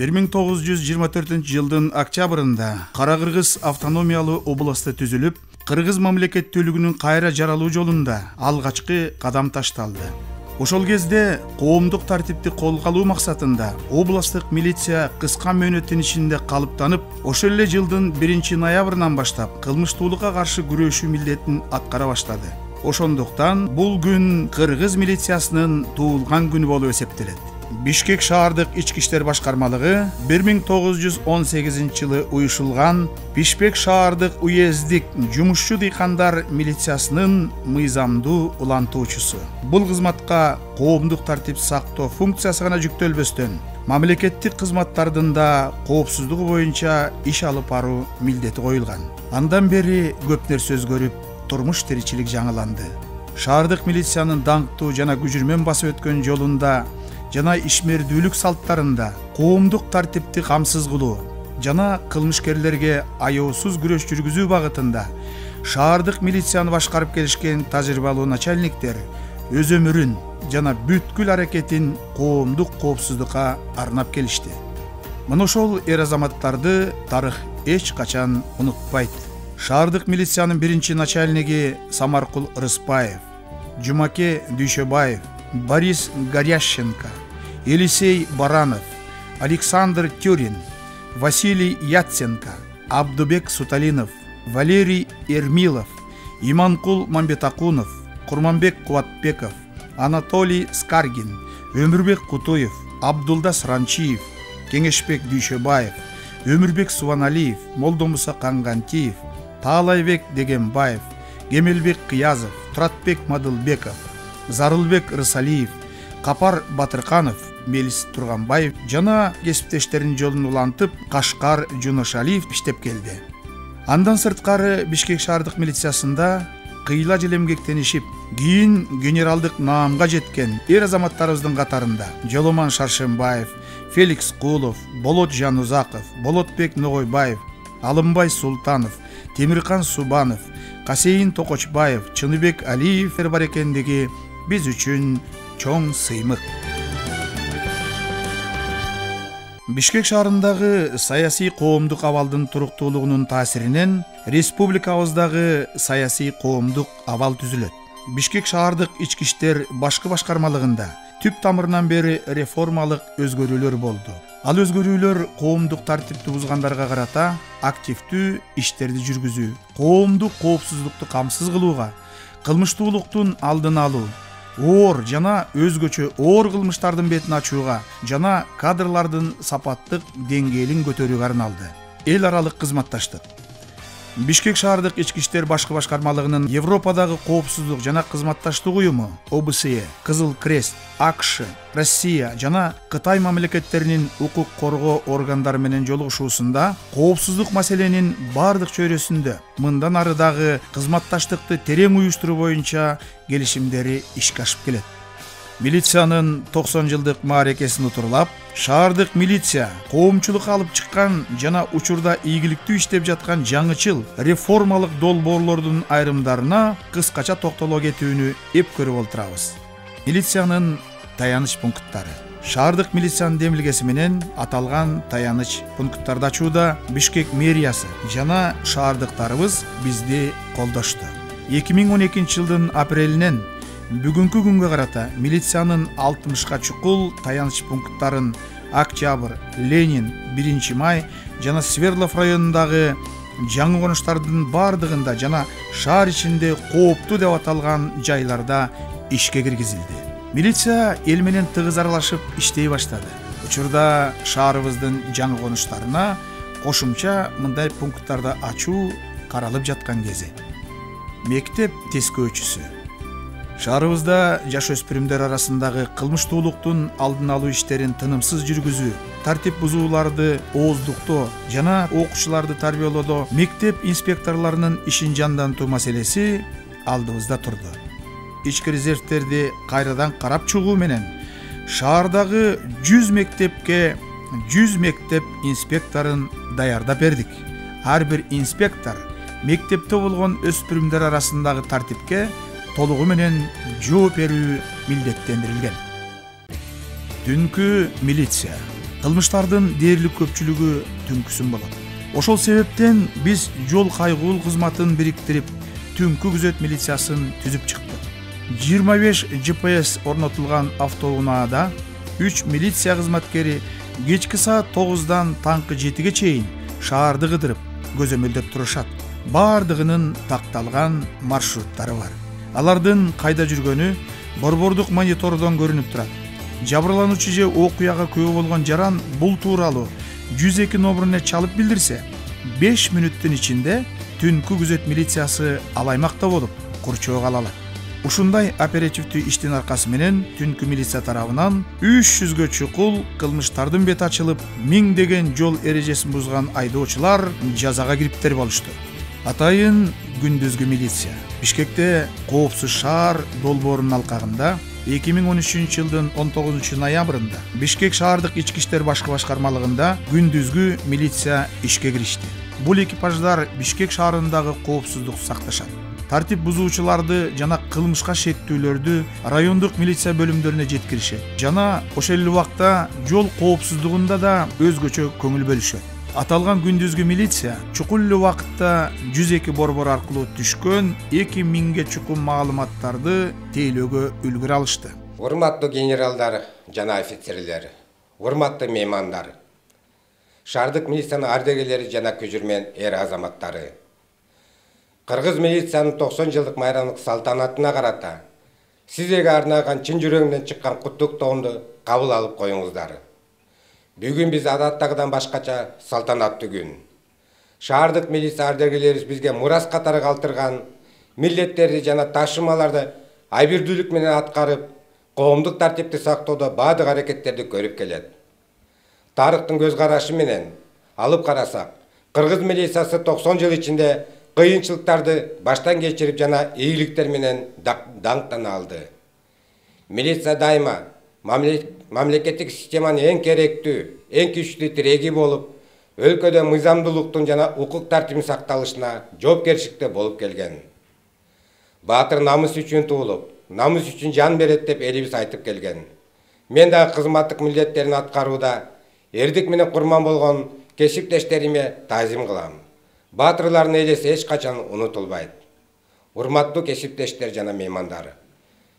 1924-жылдын октябрында Кара-Кыргыз автономиялуу областы түзүлүп, Кыргыз мамлекеттүүлүгүнүн кайра жаралуу жолунда алгачкы кадам ташталды. Ошол кезде коомдук тартипти колго алуу максатында областтык милиция кыска мөөнөттүн ичинде калыптанып, ошол эле жылдын 1-ноябрынан баштап кылмыштуулукка каршы күрөшүү милдетин аткара баштады. Ошондуктан бул күн Кыргыз милициясынын туулган күнү болуп эсептелет. Бишкек шаардык ички иштер башкармалыгы 1918-жылы уюшулган Бишкек шаардык уездик жумушчу дыйкандар милициясынын мыйзамдуу улантуучусу. Бул кызматка коомдук тартип сактоо функциясы гана жүктөлбөстөн, мамлекеттик кызматтардын да коопсуздугу боюнча иш алып баруу милдети коюлган. Андан бери көп нерсе өзгөрүп, турмуш тиричилик жаңыланды. Шаардык милициянын даңктуу жана күжүрмөн басып өткөн жолунда жана ишмердүүлүк салттарында коомдук тартипти камсыз кылуу жана кылмышкерлерге аяосуз күрөш жүргүзүү багытында шаардык милицияны башкарып келишкен тажрыйбалуу начальниктер өз өмүрүн жана бүткүл аракетин коомдук коопсуздукка арнап келишти. Мына ошол эр-азаматтарды тарых эч качан унутпайт. Шаардык милициянын биринчи начальниги Самаркул Рыспаев, Жумаке Дүйшөбаев, Борис Горященко, Елисей Баранов, Александр Тюрин, Василий Яценко, Абдубек Суталинов, Валерий Эрмилов, Иманкул Мамбетакунов, Курманбек Кубатбеков, Анатолий Скаргин, Өмүрбек Кутуев, Абдулда Сранчиев, Кеңешбек Дүйшөбаев, Өмүрбек Субаналиев, Молдомуса Кангантиев, Таалайбек Дегенбаев, Кемелбек Кыязов, Туратбек Мадылбеков, Зарылбек Рысалиев, Капар Батырканов, Мелис Турганбаев жана кесиптештеринин жолун улантып, Кашкар Жуношалиев иштеп келди. Андан сырткары Бишкек шаардык милициясында кыйла жыл эмгектенишип, кийин генералдык наамга жеткен эр-азаматтарыбыздын катарында Жоломан Шаршембаев, Феликс Кулов, Болот Жанузаков, Болотбек Ногойбаев, Алымбай Султанов, Темиркан Субанов, Касейин Токочбаев, Чыныбек Алиев бар экендиги биз үчүн чоң сыймык. Бишкек шаарындагы саясий коомдук абалдын туруктуулугунун таасиринен республикабыздагы саясий коомдук абал түзүлөт. Бишкек шаардык ички иштер башкы башкармалыгында түп тамырынан бери реформалык өзгөрүүлөр болду. Ал өзгөрүүлөр коомдук тартипти бузгандарга карата активдүү иштерди жүргүзүү, коомдук коопсуздукту камсыз кылууга, кылмыштуулуктун алдын алуу, оор жана өзгөчө оор кылмыштардын бетин ачууга жана кадрлардын сапаттык деңгээлин көтөрүүгө арналды. Эл аралык кызматташтык. Бишкек шаардык ички иштер башкы башкармалыгынын Европадагы коопсуздук жана кызматташтык уюму ОБСЕ, Кызыл Крест, АКШ, Россия жана Кытай мамлекеттеринин укук коргоо органдары менен жолугушуусунда коопсуздук маселенин бардык чөйрөсүндө мындан ары дагы кызматташтыкты терең уюштуруу боюнча келишимдери ишке ашып келет. Милициянын 90 жылдык мааракесин утурлап, шаардык милиция коомчулукка алып чыккан жана учурда ийгиликтүү иштеп жаткан жаңычыл реформалык долбоорлордун айрымдарына кыскача токтоло кетүүнү эп көрүп олтурабыз. Милициянын таяныч пункттары. Шаардык милициянын демилгеси менен аталган таяныч пункттарды ачууда Бишкек мэриясы жана шаардыктарыбыз бизди колдошту. 2012 жылдын апрелинен бүгүнкү күнгө карата милициянын 60ка чукул таяныч пункттарын Октябрь, Ленин, 1-май жана Сверлов районундагы жаңы конуштардын бардыгында жана шаар ичинде кооптуу деп аталган жайларда ишке киргизилди. Милиция эл менен тыгыз аралашып иштей баштады. Учурда шаарыбыздын жаңы конуштарына кошумча мындай пункттарды ачуу каралып жаткан кези. Мектеп тескөөчүсү. Шаарыбызда жаш өспүрүмдөр арасындагы кылмыштуулуктун алдын алуу иштерин тынымсыз жүргүзүү, тартип бузууларды ооздуктоо жана окуучуларды тарбиялоодо мектеп инспекторлорунун ишин жандантуу маселеси алдыбызда турду. Ички резервтерди кайрадан карап чыгуу менен шаардагы 100 мектепке 100 мектеп инспекторун даярдап бердик. Ар бир инспектор мектепте болгон өспүрүмдөр арасындагы тартипке толугу менен жооп берүү милдеттендирилген. Дүнкү милиция кылмыштардын дээрлик көпчүлүгү түнкүсүн болот. Ошол себептен биз жол кайгуул кызматын бириктирип, түнкү күзөт милициясын түзүп чыктык. 25 GPS орнотулган автоунаада 3 милиция кызматкери кечки саат 9-дан таңкы 7-ге чейин шаарды кыдырып, көзөмөлдөп турушат. Бардыгынын такталган маршруттары бар. Алардын кайда жүргөнү борбордук монитордон көрүнүп турат. Жабырлануучу же окуяга күбө болгон жаран бул тууралуу 102 номерине чалып билдирсе, 5 мүнөттүн ичинде түнкү күзөт милициясы ал аймакта болуп, курчоого ала алат. Ушундай оперативдүү иштин аркасы менен түнкү милиция тарабынан 300гө чукул кылмыштардын бети ачылып, миңдеген жол эрежесин бузган айдоочулар жазага кириптер болушту. Атайын күндүзгү милиция Бишкекте коопсуз шаар долбоорунун алкагында 2013 жылдын 19 ноябрында Бишкек шаардык ички иштер башкы башкармалыгында күндүзгү милиция ишке киришти. Бул экипаждар Бишкек шаарындагы коопсуздукту сакташат. Тартип бузуучуларды жана кылмышка шектүүлөрдү райондук милиция бөлүмдөрүнө жеткиришет. Жана ошол эле убакта жол коопсуздугунда да өзгөчө көңүл бөлүшөт. Аталган күндүзгү милиция чукул эле убакытта 102 борбор аркылуу түшкөн 2000ге чукул маалыматтарды тейлөөгө үлгүрө алышты. Урматтуу генералдар жана офицерлер, урматтуу меймандар, шаардык милициянын ардагерлери жана көчүрмөн эр азаматтары. Кыргыз милициянын 90 жылдык майрамдык салтанатына карата сиздерге арнаган чын жүрөгүмдөн чыккан куттуктоомду кабыл алып коюңуздар. Бүгүн биз адаттагыдан башкача салтанаттуу күн. Шаардык милиция ардагерлерибиз бизге мурас катары калтырган милдеттерди жана ташымаларды айбирдүүлүк менен аткарып, коомдук тартипти сактоодо баардык аракеттерди көрүп келет. Тарыхтын көз карашы менен алып карасак, кыргыз милициясы 90 жыл ичинде кыйынчылыктарды баштан кечирип жана ийгиликтер менен даңктана алды. Милиция дайыма мамлекеттик системанын эң керектүү, эң күчтүү тиреги болуп, өлкөдө мыйзамдуулуктун жана укук тартибин сакталышына жоопкерчиликте болуп келген. Баатыр намыс үчүн туулуп, намыс үчүн жан берет деп элибиз айтып келген. Мен дагы кызматтык милдеттерин аткарууда эрдик менен курман болгон кесиптештериме таазим кылам. Баатырлардын элеси эч качан унутулбайт. Урматтуу кесиптештер жана меймандар,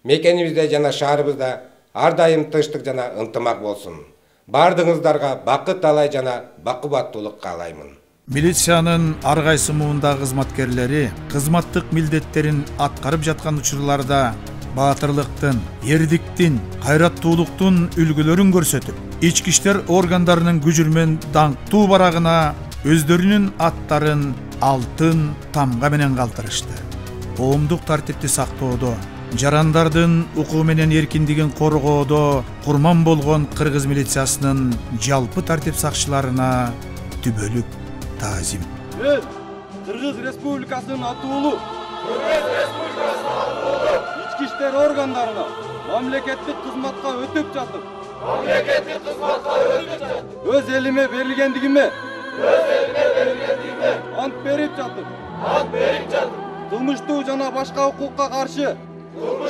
мекенибизде жана шаарыбызда ар дайым тынчтык жана ынтымак болсун. Бардыгыңыздарга бакыт талай жана бакубаттуулук каалаймын. Милициянын ар кайсы муунда кызматкерлери кызматтык милдеттерин аткарып жаткан учурларда баатырлыктын, эрдиктин, кайраттуулуктун үлгүлөрүн көрсөтүп, ички иштер органдарынын күчүрмөн даңктуу барагына өздөрүнүн аттарын алтын тамга менен калтырышты. Коомдук тартипти сактоодо, жарандардын укугу менен эркиндигин коргоодо курман болгон кыргыз милициясынын жалпы тартип сакчыларына түбөлүк таазим. Мен Кыргыз Республикасынын атуулуу ички иштер органдарына мамлекеттик кызматка өтүп жатып, өз элиме берилгендигиме ант берип жатып, кылмыштуу жана башка укукка каршы кол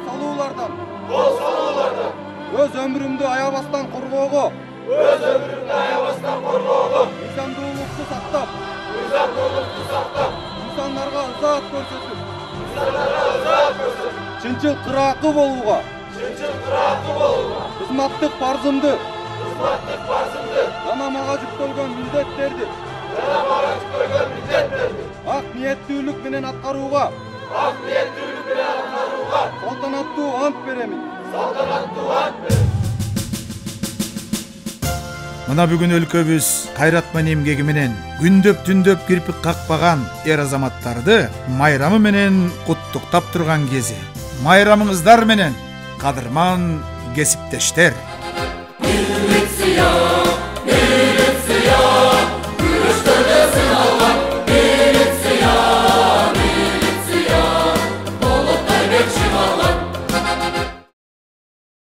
салуулардан өз өмүрүмдү аябастан коргоого, мыйзамдуулукту сактап, инсандарга ызаат көрсөтүп, чынчыл кыраакы болууга, кызматтык парзымды жана мага жүктөлгөн милдеттерди ак ниеттүүлүк менен аткарууга салтанаттуу ант беремин. Мына бүгүн өлкөбүз кайратман эмгеги менен күндөп түндөп кирпик какпаган эр азаматтарды майрамы менен куттуктап турган кези. Майрамыңыздар менен, кадырман кесиптештер.